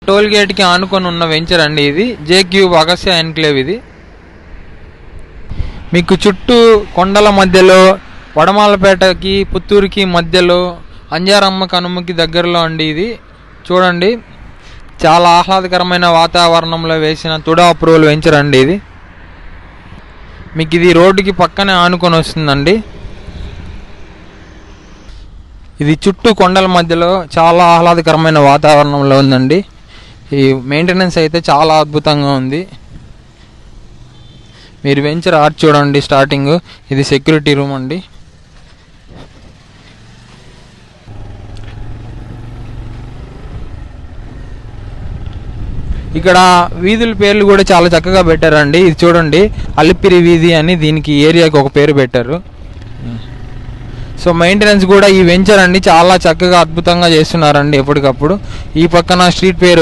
Toll gate కి ఆనుకొని ఉన్న వెంచర్ అండి ఇది. జే క్యూబ్ అగస్య ఎన్క్లేవ్. ఇది మీకు చుట్టూ కొండల మధ్యలో, వడమాలపేటకి పుత్తూరుకి మధ్యలో, అంజారమ్మ కనుమకి దగ్గరలో అండి ఇది. చూడండి, చాలా ఆహ్లాదకరమైన వాతావరణంలో వేసిన తుడా అప్రూవల్ వెంచర్ అండి ఇది. మీకు ఇది రోడ్డుకి పక్కనే ఆనుకొని వస్తుందండి. ఇది చుట్టూ కొండల మధ్యలో చాలా ఆహ్లాదకరమైన వాతావరణంలో ఉందండి. ఈ మెయింటెనెన్స్ అయితే చాలా అద్భుతంగా ఉంది. మీరు వెంచర్ ఆర్చ్ చూడండి స్టార్టింగ్. ఇది సెక్యూరిటీ రూమ్ అండి. ఇక్కడ వీధుల పేర్లు కూడా చాలా చక్కగా పెట్టారండి. ఇది చూడండి, అలిపిరి వీధి అని దీనికి ఏరియాకి ఒక పేరు పెట్టారు. సో మెయింటెనెన్స్ కూడా ఈ వెంచర్ అండి చాలా చక్కగా అద్భుతంగా చేస్తున్నారండి ఎప్పటికప్పుడు. ఈ పక్కన స్ట్రీట్ పేరు